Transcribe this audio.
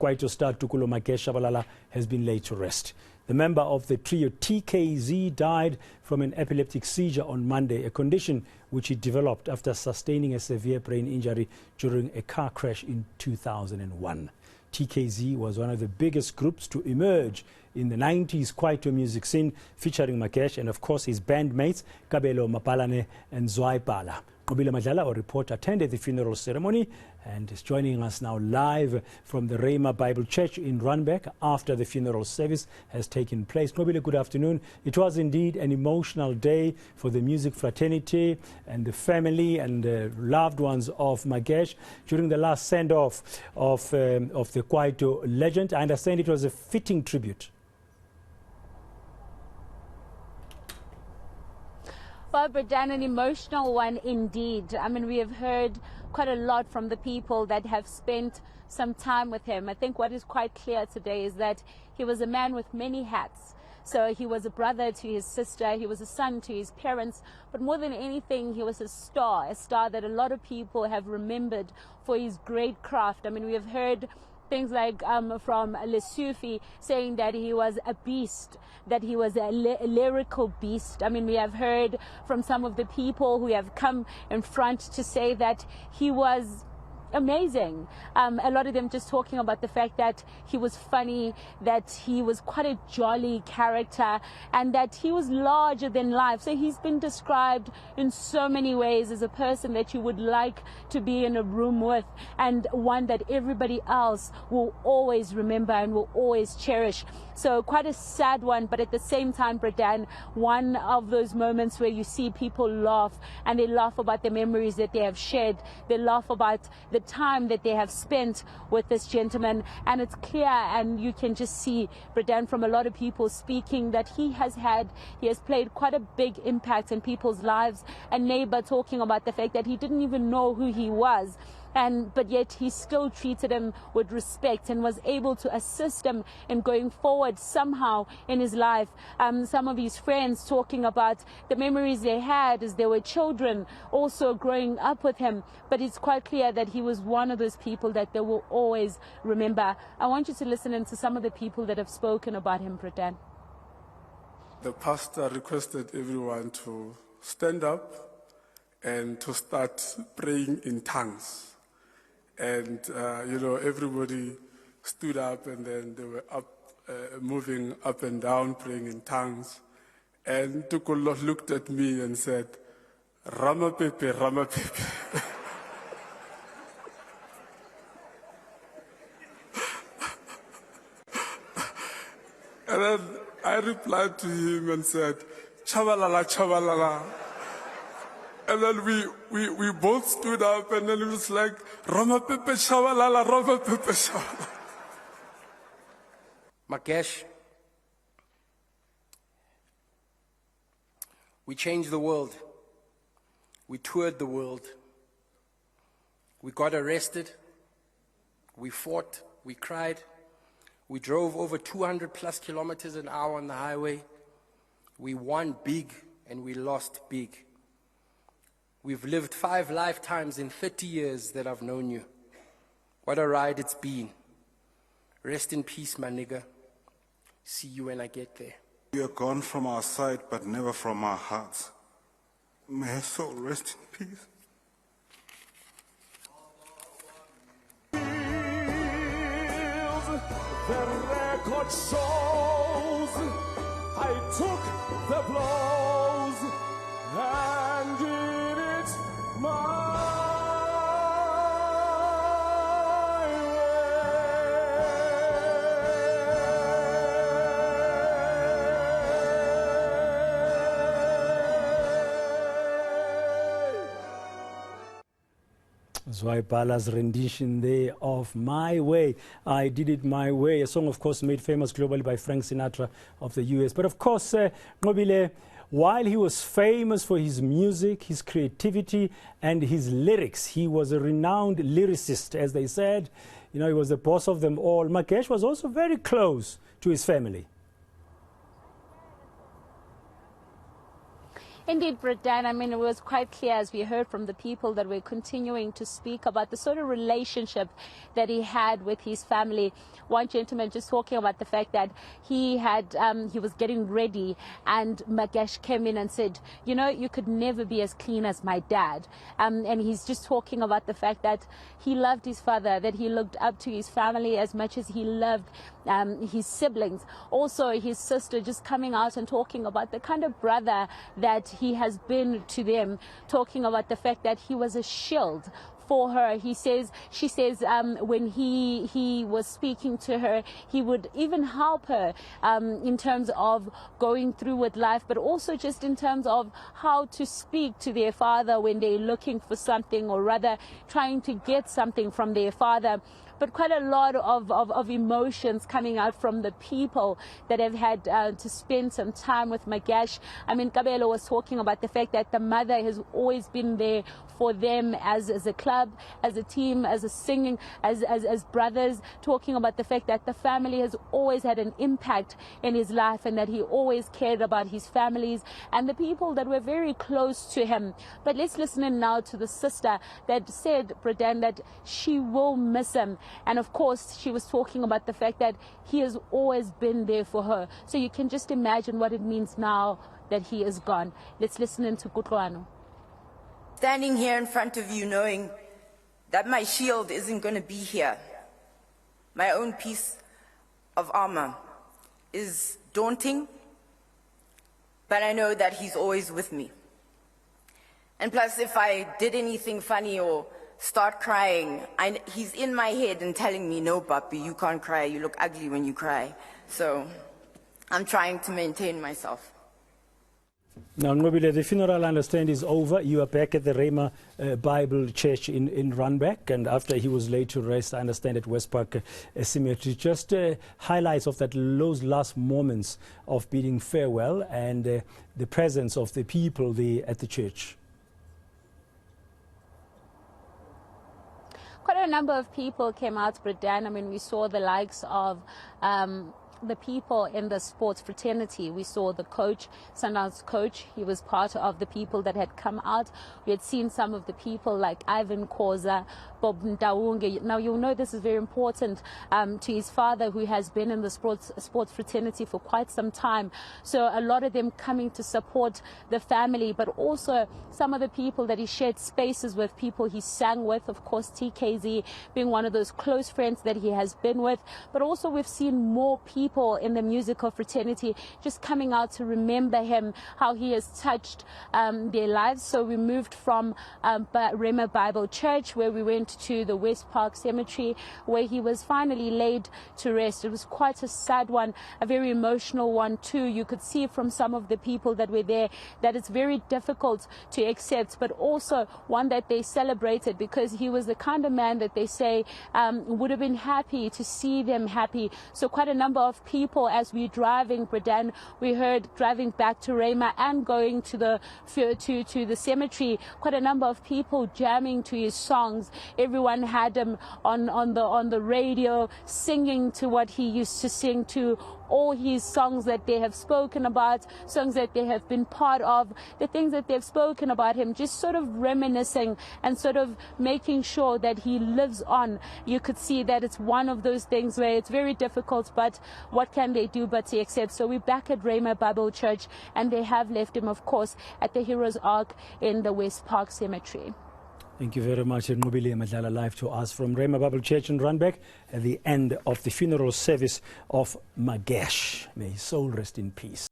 Kwaito star Tokollo Magesh Tshabalala has been laid to rest. The member of the trio TKZee died from an epileptic seizure on Monday, a condition which he developed after sustaining a severe brain injury during a car crash in 2001. TKZee was one of the biggest groups to emerge in the 90s Kwaito music scene, featuring Magesh and of course his bandmates Nqobile Madlala and Nqobile Madlala, our reporter, attended the funeral ceremony and is joining us now live from the Rhema Bible Church in Randburg after the funeral service has taken place. Nqobile, good afternoon. It was indeed an emotional day for the music fraternity and the family and the loved ones of Magesh during the last send-off of the Kwaito legend. I understand it was a fitting tribute. Well, Dan, an emotional one indeed. I mean, we have heard quite a lot from the people that have spent some time with him. I think what is quite clear today is that he was a man with many hats. So he was a brother to his sister, he was a son to his parents, but more than anything, he was a star that a lot of people have remembered for his great craft. I mean, we have heard things like from Lesufi saying that he was a beast, that he was a lyrical beast. I mean, we have heard from some of the people who have come in front to say that he was amazing. A lot of them just talking about the fact that he was funny, that he was quite a jolly character, and that he was larger than life. So he's been described in so many ways as a person that you would like to be in a room with, and one that everybody else will always remember and will always cherish. So quite a sad one, but at the same time, Bradan, one of those moments where you see people laugh, and they laugh about the memories that they have shared. They laugh about the time that they have spent with this gentleman, and it's clear, and you can just see, Bradan, from a lot of people speaking, that he has played quite a big impact in people's lives. A neighbor talking about the fact that he didn't even know who he was, but yet he still treated him with respect and was able to assist him in going forward somehow in his life. Some of his friends talking about the memories they had as they were children, also growing up with him. But it's quite clear that he was one of those people that they will always remember. I want you to listen in to some of the people that have spoken about him, Bradan. The pastor requested everyone to stand up and to start praying in tongues. And, everybody stood up, and then they were up, moving up and down, praying in tongues. And Tokollo looked at me and said, "Ramapepe, Ramapepe." And then I replied to him and said, "Tshabalala, Tshabalala." And then we both stood up, and then it was like, "Ramapepe Tshabalala, Ramapepe Tshabalala." Magesh, we changed the world. We toured the world. We got arrested. We fought. We cried. We drove over 200 plus kilometers an hour on the highway. We won big and we lost big. We've lived 5 lifetimes in 30 years that I've known you. What a ride it's been. Rest in peace, my nigga. See you when I get there. You are gone from our sight, but never from our hearts. May her soul rest in peace. The record shows I took the blows and did it my way. Nqobile's rendition there of My Way. I Did It My Way, a song of course made famous globally by Frank Sinatra of the US. But of course, Nqobile, while he was famous for his music, his creativity and his lyrics, he was a renowned lyricist, as they said. You know, he was the boss of them all. Magesh was also very close to his family. Indeed, Bridan, I mean, it was quite clear as we heard from the people that we're continuing to speak about the sort of relationship that he had with his family. One gentleman just talking about the fact that he was getting ready and Magesh came in and said, you know, you could never be as clean as my dad. And he's just talking about the fact that he loved his father, that he looked up to his family as much as he loved his siblings. Also, his sister just coming out and talking about the kind of brother that he has been to them, talking about the fact that he was a shield for her. She says when he was speaking to her, he would even help her in terms of going through with life, but also just in terms of how to speak to their father when they're looking for something, or rather trying to get something from their father. But quite a lot of emotions coming out from the people that have had to spend some time with Magesh. I mean, Nqobile was talking about the fact that the mother has always been there for them as a club, as a team, as a singing, as brothers, talking about the fact that the family has always had an impact in his life and that he always cared about his families and the people that were very close to him. But let's listen in now to the sister that said, Bridan, that she will miss him. And of course, she was talking about the fact that he has always been there for her. So you can just imagine what it means now that he is gone. Let's listen into Kutlwano. Standing here in front of you knowing that my shield isn't going to be here, my own piece of armor, is daunting, but I know that he's always with me. And plus, if I did anything funny or start crying, he's in my head and telling me, no, Papi, you can't cry. You look ugly when you cry. So I'm trying to maintain myself. Now, Nqobile, the funeral, I understand, is over. You are back at the Rhema Bible Church in Randburg, and after he was laid to rest, I understand, at West Park Cemetery. Just highlights of those last moments of bidding farewell and the presence of the people there at the church. Quite a number of people came out, Bridan. I mean, we saw the likes of the people in the sports fraternity. We saw the coach, Sundowns coach. He was part of the people that had come out. We had seen some of the people like Ivan Khoza, Bob Ndawunge. Now, you'll know this is very important to his father, who has been in the sports fraternity for quite some time. So a lot of them coming to support the family, but also some of the people that he shared spaces with, people he sang with, of course, TKZee being one of those close friends that he has been with. But also we've seen more people in the musical fraternity just coming out to remember him, how he has touched their lives. So we moved from Rhema Bible Church, where we went to the West Park Cemetery, where he was finally laid to rest. It was quite a sad one, a very emotional one too. You could see from some of the people that were there that it's very difficult to accept, but also one that they celebrated, because he was the kind of man that they say would have been happy to see them happy. So quite a number of people, as we're driving, Bridan, we heard driving back to Rhema and going to the cemetery, quite a number of people jamming to his songs. Everyone had him on the radio, singing to what he used to sing to, all his songs that they have spoken about, songs that they have been part of, the things that they've spoken about him, just sort of reminiscing and sort of making sure that he lives on. You could see that it's one of those things where it's very difficult, but what can they do but to accept? So we're back at Rhema Bible Church, and they have left him, of course, at the Heroes Ark in the West Park Cemetery. Thank you very much, Nqobile Madlala, live to us from Rhema Bible Church in Randburg at the end of the funeral service of Magesh. May his soul rest in peace.